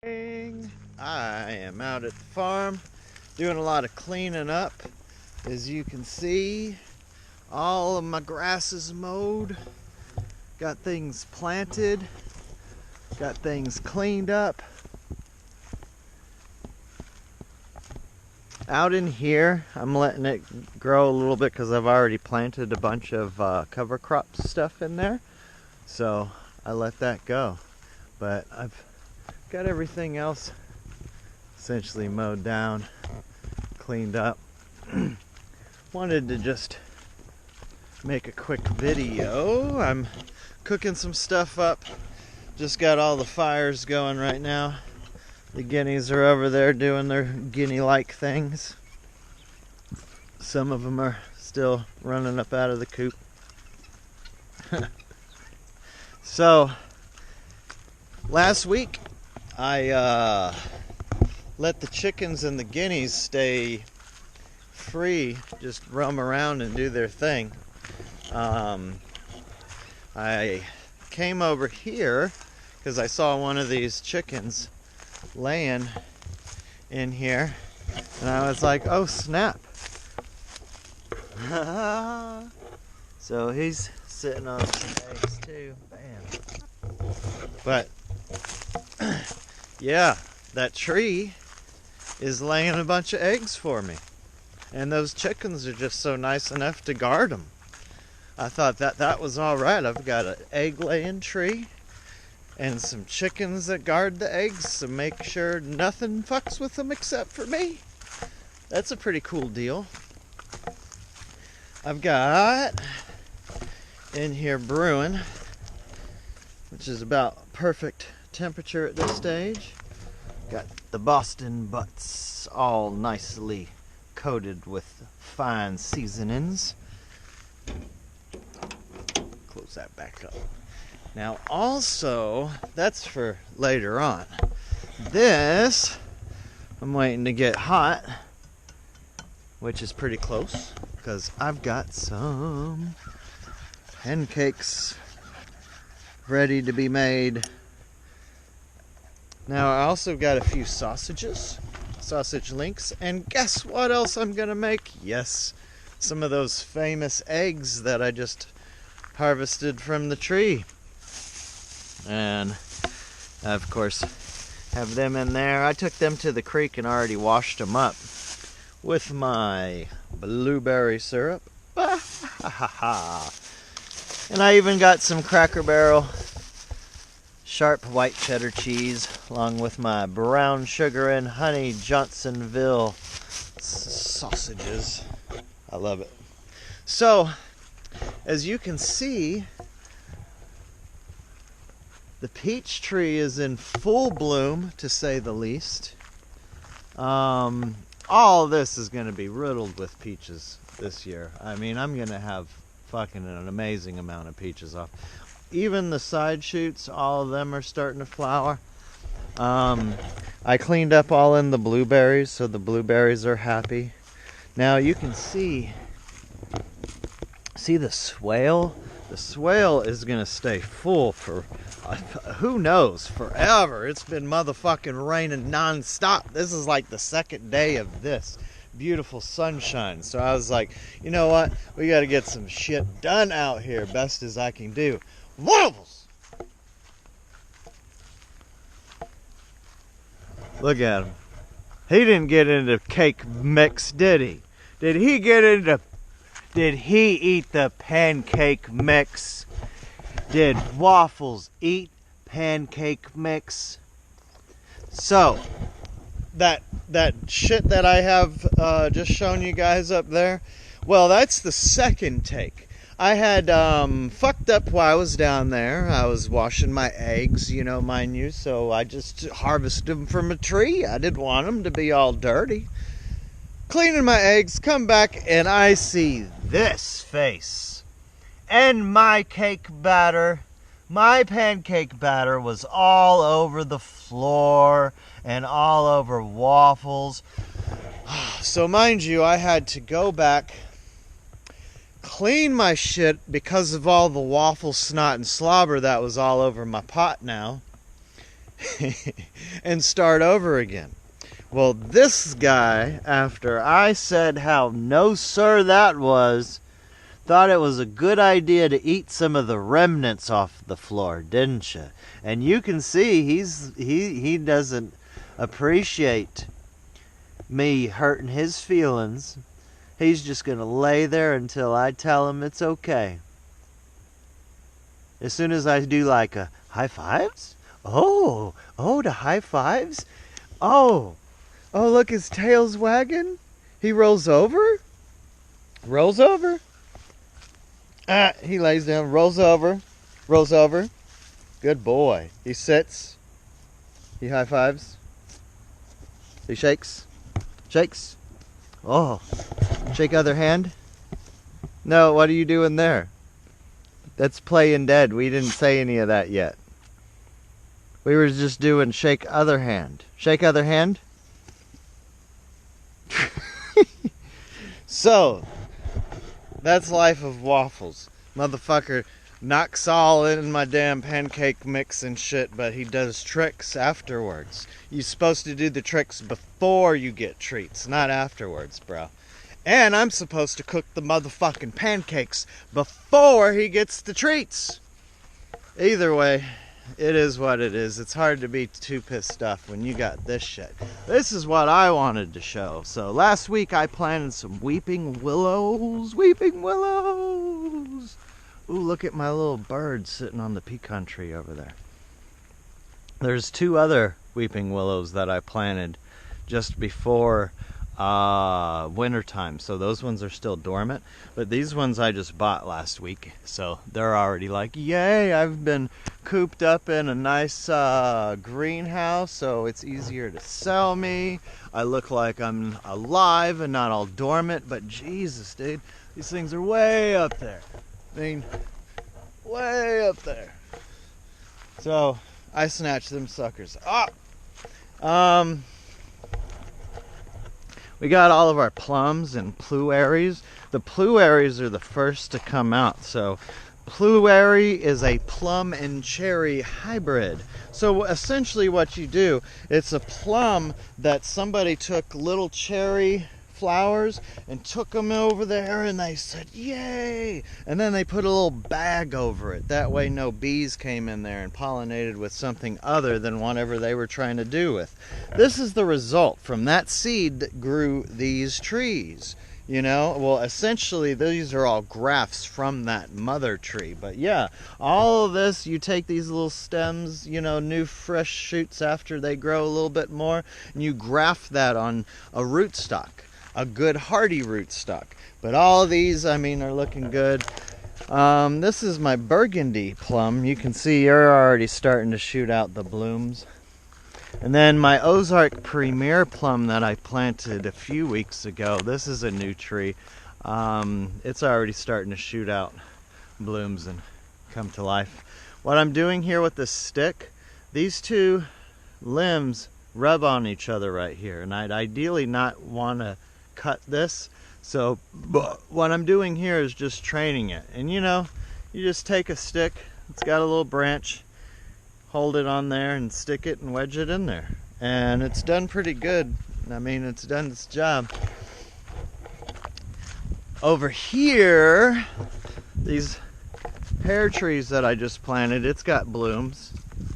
I am out at the farm doing a lot of cleaning up. As you can see, all of my grass is mowed, got things planted, got things cleaned up. Out in here, I'm letting it grow a little bit because I've already planted a bunch of cover crop stuff in there, so I let that go. But I've got everything else essentially mowed down, cleaned up. Wanted to just make a quick video. I'm cooking some stuff up. Just got all the fires going right now. The guineas are over there doing their guinea-like things. Some of them are still running up out of the coop. So, last week I let the chickens and the guineas stay free, just roam around and do their thing. I came over here because I saw one of these chickens laying in here, and I was like, oh snap. So he's sitting on some eggs too. Bam. But yeah, that tree is laying a bunch of eggs for me, and those chickens are just so nice enough to guard them. I thought that was all right. I've got an egg laying tree and some chickens that guard the eggs to make sure nothing fucks with them except for me. That's a pretty cool deal. I've got in here brewing, which is about perfect temperature at this stage. Got the Boston butts all nicely coated with fine seasonings. Close that back up. Now also, that's for later on. This, I'm waiting to get hot, which is pretty close, because I've got some pancakes ready to be made. Now I also got a few sausages, sausage links, and guess what else I'm gonna make? Yes, some of those famous eggs that I just harvested from the tree. And I, of course, have them in there. I took them to the creek and already washed them up with my blueberry syrup. And I even got some Cracker Barrel sharp white cheddar cheese, along with my brown sugar and honey Johnsonville sausages. I love it. So, as you can see, the peach tree is in full bloom, to say the least. All of this is going to be riddled with peaches this year. I mean, I'm going to have fucking an amazing amount of peaches off. Even the side shoots, all of them are starting to flower. I cleaned up all in the blueberries, so the blueberries are happy. Now you can see the swale? The swale is going to stay full for, who knows, forever. It's been motherfucking raining non-stop. This is like the second day of this beautiful sunshine. So I was like, you know what? We got to get some shit done out here, best as I can do. Waffles! Look at him. He didn't get into cake mix, did he? Did he eat the pancake mix? Did Waffles eat pancake mix? So, that shit that I have just shown you guys up there, well, that's the second take. I had fucked up while I was down there. I was washing my eggs, you know, mind you, so I just harvested them from a tree. I didn't want them to be all dirty. Cleaning my eggs, come back, and I see this face. And my pancake batter was all over the floor and all over Waffles. So mind you, I had to go back, clean my shit because of all the waffle snot and slobber that was all over my pot now. and start over again. Well, this guy, after I said how no sir that was, thought it was a good idea to eat some of the remnants off the floor, didn't you? And you can see he doesn't appreciate me hurting his feelings. He's just going to lay there until I tell him it's okay. As soon as I do like a high fives? Oh, the high fives? Oh, look, his tail's wagging. He rolls over. Rolls over. He lays down, rolls over. Good boy. He sits. He high fives. He shakes. Oh, shake other hand. No, what are you doing there? That's playing dead. We didn't say any of that yet. We were just doing shake other hand. Shake other hand. So, that's life of Waffles. Motherfucker knocks all in my damn pancake mix and shit, but he does tricks afterwards. You're supposed to do the tricks before you get treats, not afterwards, bro. And I'm supposed to cook the motherfucking pancakes before he gets the treats. Either way, it is what it is. It's hard to be too pissed off when you got this shit. This is what I wanted to show. So last week I planted some weeping willows. Ooh, look at my little bird sitting on the pecan tree over there. There's 2 other weeping willows that I planted just before wintertime, so those ones are still dormant, but these ones I just bought last week, so they're already like, yay, I've been cooped up in a nice greenhouse, so it's easier to sell me. I look like I'm alive and not all dormant, but Jesus, dude, these things are way up there. I mean, way up there. So I snatched them suckers up. We got all of our plums and plueries. The plueries are the first to come out. So pluery is a plum and cherry hybrid. So essentially what you do, it's a plum that somebody took little cherry flowers and took them over there and they said yay, and then they put a little bag over it. That way no bees came in there and pollinated with something other than whatever they were trying to do with. This is the result from that seed that grew these trees. You know, well, essentially these are all grafts from that mother tree. But yeah, all of this, you take these little stems, you know, new fresh shoots after they grow a little bit more, and you graft that on a rootstock. A good hardy rootstock. But all of these, I mean, are looking good. This is my burgundy plum. You can see you're already starting to shoot out the blooms. And then my Ozark Premier plum that I planted a few weeks ago. This is a new tree. It's already starting to shoot out blooms and come to life. What I'm doing here with this stick, these 2 limbs rub on each other right here. And I'd ideally not want to cut this, so what I'm doing here is just training it. And you know, you just take a stick, it's got a little branch, hold it on there and stick it and wedge it in there, and it's done pretty good. I mean, it's done its job. Over here, these pear trees that I just planted, it's got blooms,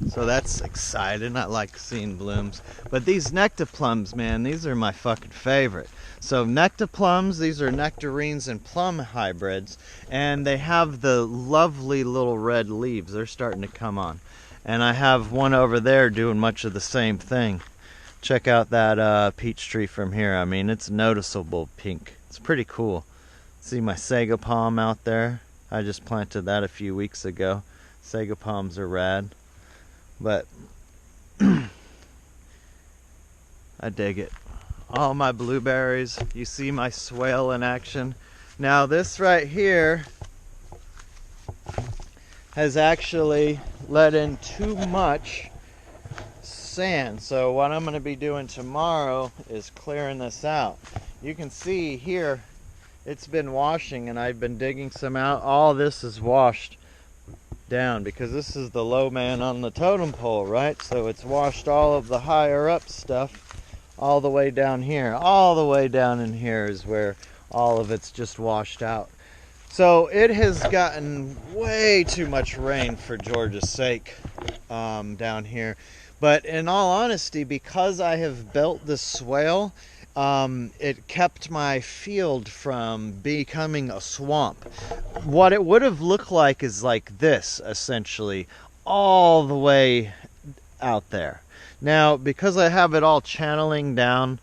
so that's exciting. I like seeing blooms. But these nectarplums, man, these are my fucking favorite. So nectarplums, these are nectarines and plum hybrids, and they have the lovely little red leaves. They're starting to come on. And I have one over there doing much of the same thing. Check out that peach tree from here. I mean, it's noticeable pink. It's pretty cool. See my sago palm out there? I just planted that a few weeks ago. Sago palms are rad. But I dig it. All my blueberries. You see my swale in action. Now this right here has actually let in too much sand. So what I'm going to be doing tomorrow is clearing this out. You can see here it's been washing and I've been digging some out. All this is washed down, because this is the low man on the totem pole, right? So it's washed all of the higher up stuff all the way down here. All the way down in here is where all of it's just washed out. So it has gotten way too much rain for Georgia's sake down here. But in all honesty, because I have built this swale, it kept my field from becoming a swamp. What it would have looked like is like this, essentially, all the way out there. Now, because I have it all channeling down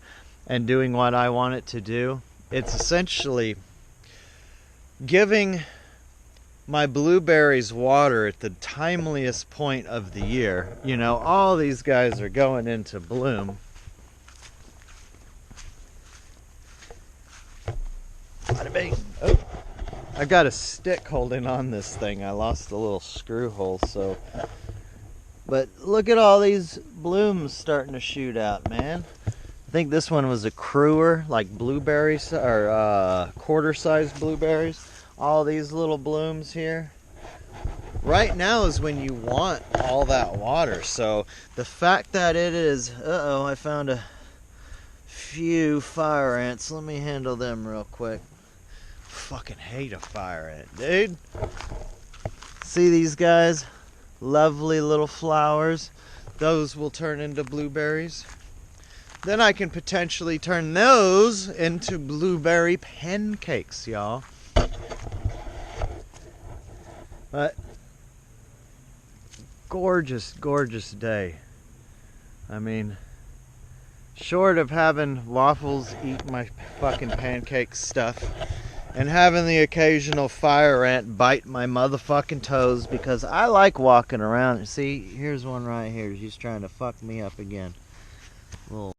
and doing what I want it to do, it's essentially giving my blueberries water at the timeliest point of the year. You know, all these guys are going into bloom. Bada bing. Oh, I got a stick holding on this thing. I lost a little screw hole, so. But look at all these blooms starting to shoot out, man. I think this one was a crewer, like blueberries, or quarter-sized blueberries. All these little blooms here. Right now is when you want all that water. So the fact that it is, uh-oh, I found a few fire ants. Let me handle them real quick. Fucking hate a fire ant, dude. See these guys? Lovely little flowers. Those will turn into blueberries. Then I can potentially turn those into blueberry pancakes, y'all. But gorgeous, gorgeous day. I mean, short of having Waffles eat my fucking pancake stuff and having the occasional fire ant bite my motherfucking toes, because I like walking around. See, here's one right here. She's trying to fuck me up again. Little